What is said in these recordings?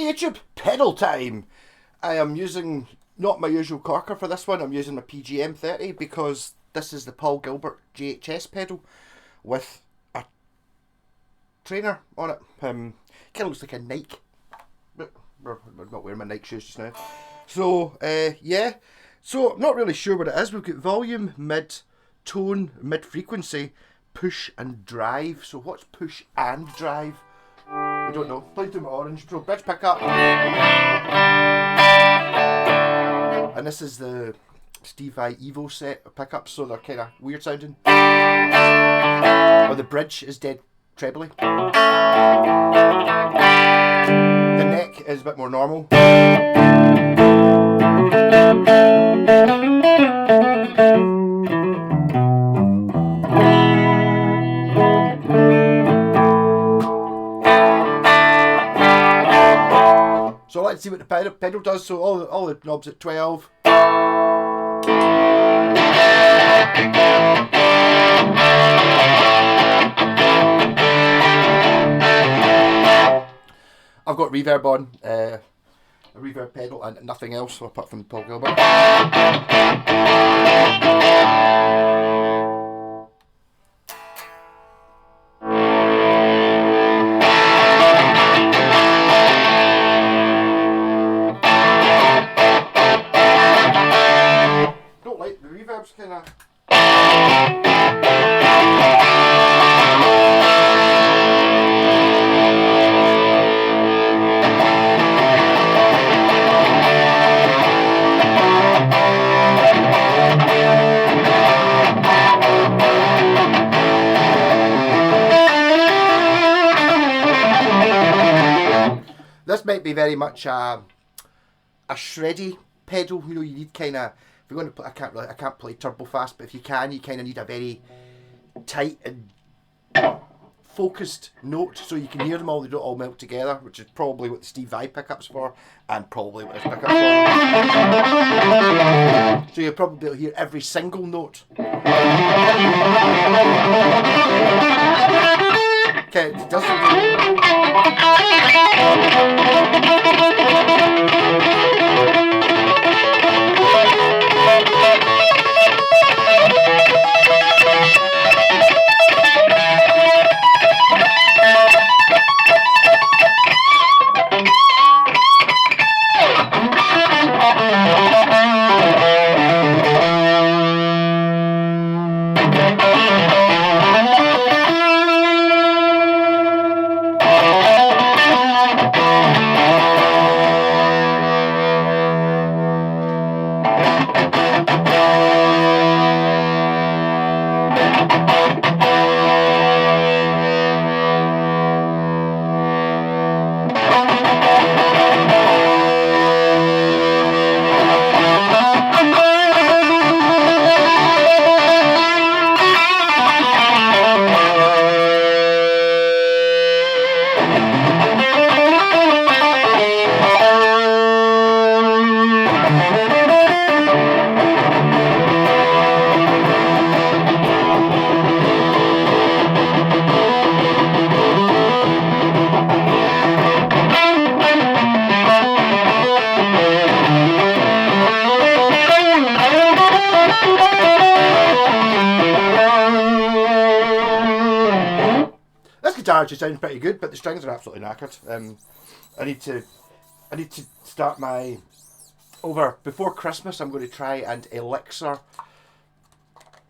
YouTube, pedal time. I am using not my usual corker for this one. I'm using my PGM 30 because this is the Paul Gilbert JHS pedal with a trainer on it. Kind of looks like a Nike, but we're not wearing my Nike shoes just now. So yeah, so I'm not really sure what it is. We've got volume, mid, tone, mid frequency, push and drive. So what's push and drive? I don't know. Played through my orange. So bridge pickup. And this is the Steve Vai Evo set of pickups, so they're kind of weird sounding. Or the bridge is dead trebly. The neck is a bit more normal. So let's see what the pedal does. So all the knobs at 12. I've got reverb on, a reverb pedal and nothing else apart from Paul Gilbert. Don't like the reverb's kind of... This might be very much a shreddy pedal. You know, you need kind of, if you're going to play, I can't play turbo fast, but if you can, you kind of need a very tight and focused note so you can hear them all. They don't all melt together, which is probably what the Steve Vai pickup's for, and probably what this pickup's for. So you'll probably be able to hear every single note. Okay, it doesn't. Guitar just sounds pretty good, but the strings are absolutely knackered. I need to start my before Christmas. I'm going to try and elixir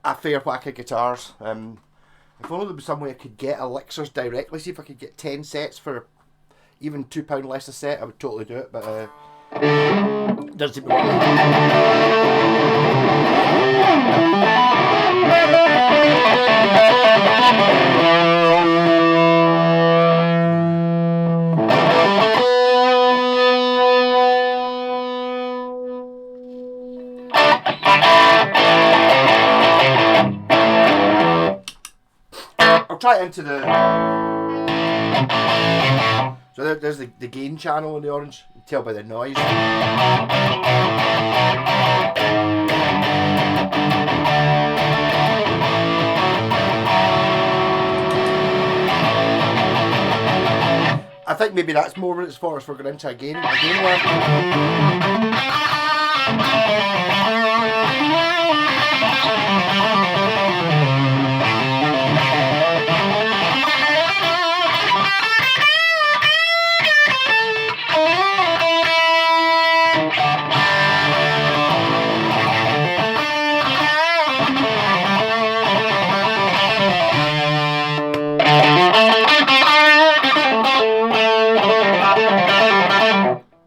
a fair whack of guitars. If only there was some way I could get elixirs directly. See if I could get 10 sets for even £2 less a set. I would totally do it, but it doesn't seem to work. Try it into the... So there's the gain channel in the orange. You can tell by the noise. I think maybe that's more what it's for us. We're going into a game work.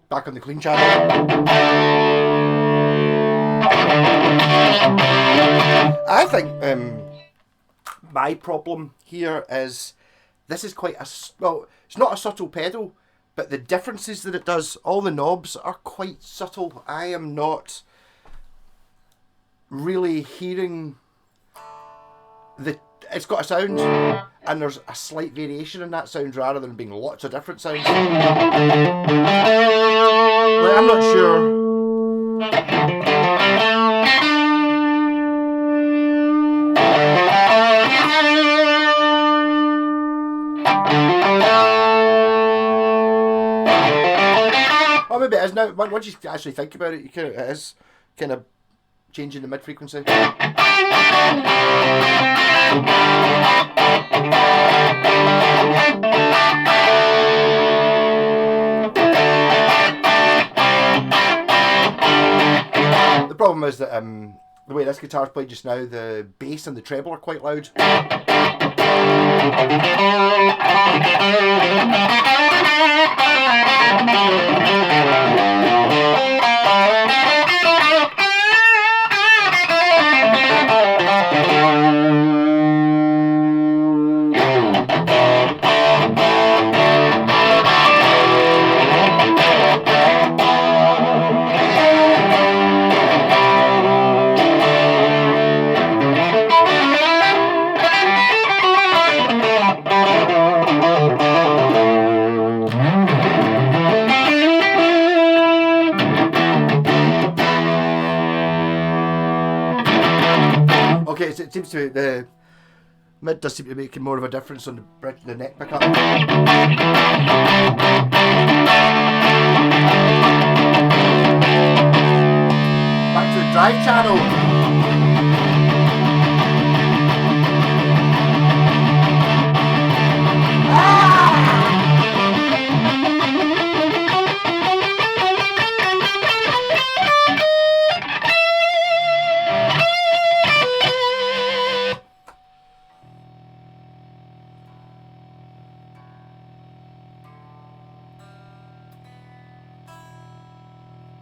Back on the clean channel. I think my problem here is this is quite a, well, it's not a subtle pedal, but the differences that it does, all the knobs are quite subtle. I am not really hearing it's got a sound and there's a slight variation in that sound rather than being lots of different sounds. Like, I'm not sure. Or maybe it is now. Once you actually think about it, it is kind of changing the mid frequency. The problem is that the way this guitar's played just now, the bass and the treble are quite loud. Okay, so it seems to the mid does seem to be making more of a difference on the bridge, the neck pickup. Back to the drive channel.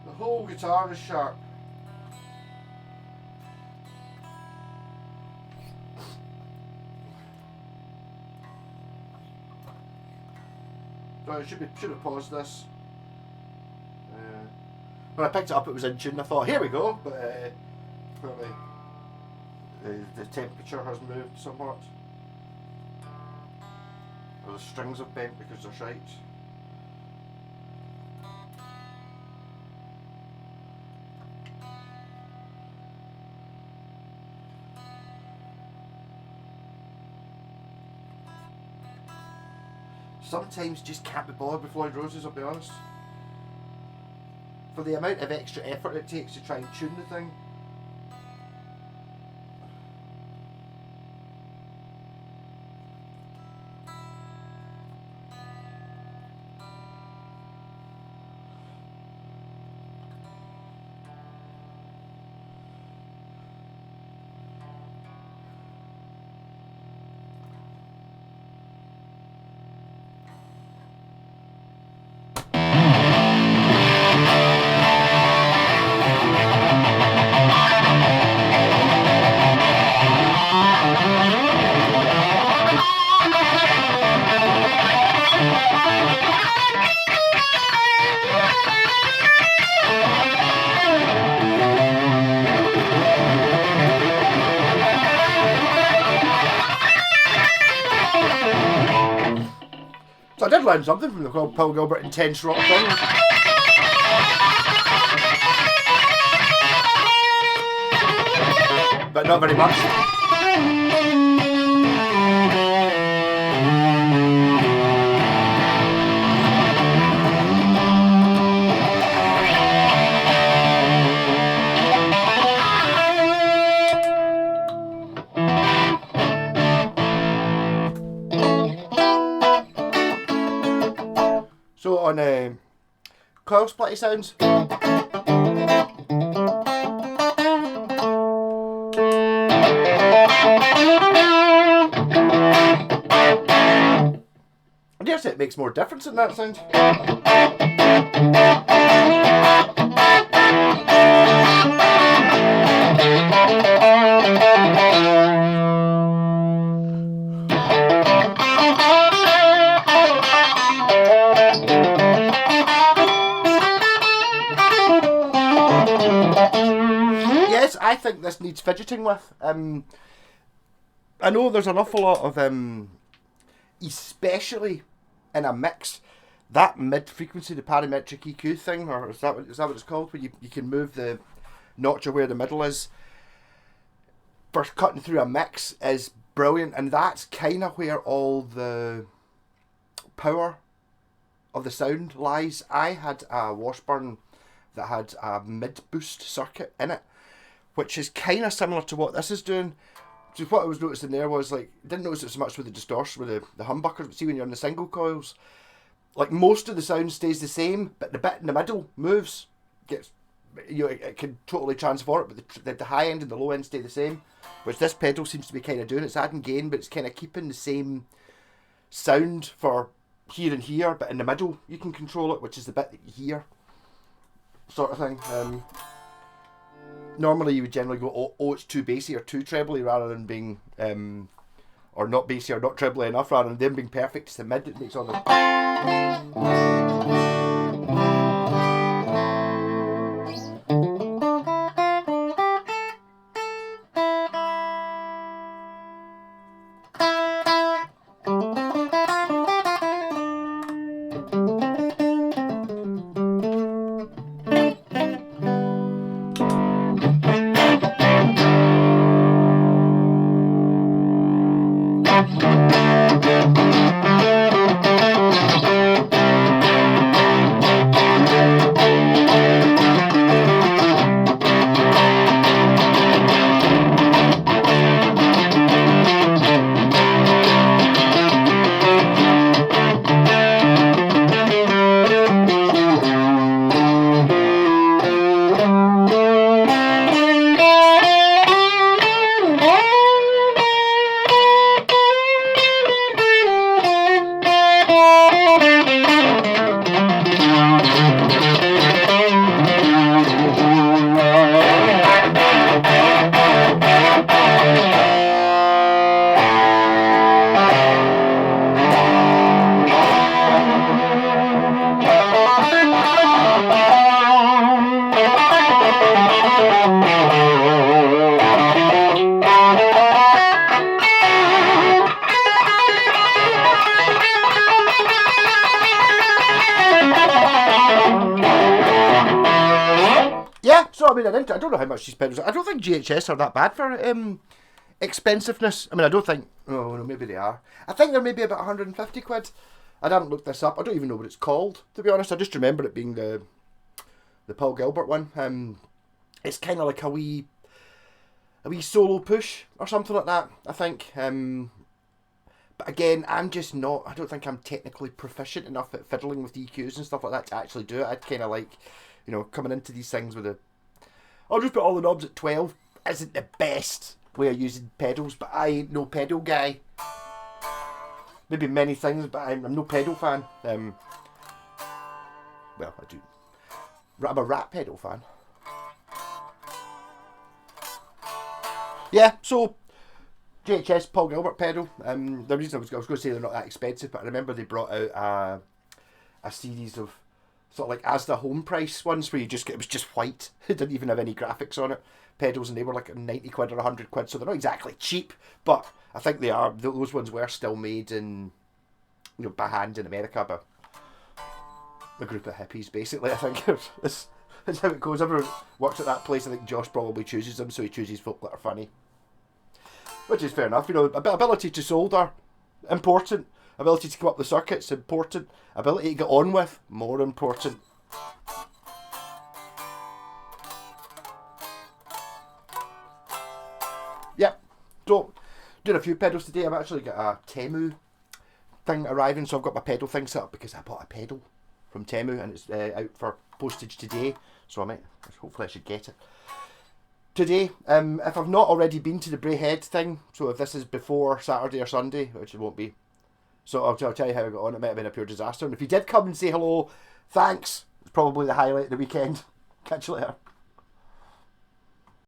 The whole guitar is sharp. So I should have paused this. When I picked it up, it was in tune. I thought, here we go, but apparently the temperature has moved somewhat. Or the strings have bent because they're shite. Sometimes just can't be bothered with Floyd Roses, I'll be honest. For the amount of extra effort it takes to try and tune the thing. So I did learn something from the Paul Gilbert Intense Rock thing. But not very much. on coil splitty sounds. I dare say it makes more difference in that sound. Yes, I think this needs fidgeting with. I know there's an awful lot of, especially in a mix, that mid-frequency, the parametric EQ thing, or is that what it's called, where you can move the notch of where the middle is for cutting through a mix, is brilliant, and that's kind of where all the power of the sound lies. I had a Washburn that had a mid-boost circuit in it, which is kind of similar to what this is doing. So what I was noticing there was, like, didn't notice it so much with the distortion, with the humbucker. See, when you're on the single coils, like, most of the sound stays the same, but the bit in the middle moves, gets, you know, it can totally transform it, but the high end and the low end stay the same, which this pedal seems to be kind of doing. It's adding gain, but it's kind of keeping the same sound for here and here, but in the middle you can control it, which is the bit that you hear, sort of thing. Normally you would generally go, oh, it's too bassy or too trebly, rather than being, or not bassy or not trebly enough, rather than them being perfect. It's the mid that makes all the... So, I mean, I don't know how much these pedals are. I don't think JHS are that bad for expensiveness. I mean, I don't think... Oh, no, maybe they are. I think they're maybe about 150 quid. I haven't looked this up. I don't even know what it's called, to be honest. I just remember it being the Paul Gilbert one. It's kind of like a wee solo push or something like that, I think. But again, I'm just not... I don't think I'm technically proficient enough at fiddling with EQs and stuff like that to actually do it. I'd kind of like, you know, coming into these things with a... I'll just put all the knobs at 12. Isn't the best way of using pedals, but I ain't no pedal guy. Maybe many things, but I'm no pedal fan. Well, I do. I'm a rat pedal fan. Yeah, so JHS Paul Gilbert pedal. The reason I was going to say they're not that expensive, but I remember they brought out a series of sort of like as the home price ones where it was just white. It didn't even have any graphics on it. Pedals, and they were like 90 quid or 100 quid, so they're not exactly cheap, but I think they are. Those ones were still made in, you know, by hand in America by a group of hippies, basically. I think that's how it goes. Everyone works at that place. I think Josh probably chooses them, so he chooses folk that are funny, which is fair enough. You know, ability to solder, important. Ability to come up the circuits, important. Ability to get on with, more important. Yep. So, doing a few pedals today. I've actually got a Temu thing arriving, so I've got my pedal thing set up because I bought a pedal from Temu, and it's out for postage today. So hopefully I should get it today. If I've not already been to the Bray Head thing, so if this is before Saturday or Sunday, which it won't be, so I'll tell you how I got on. It might have been a pure disaster. And if you did come and say hello, thanks. It's probably the highlight of the weekend. Catch you later.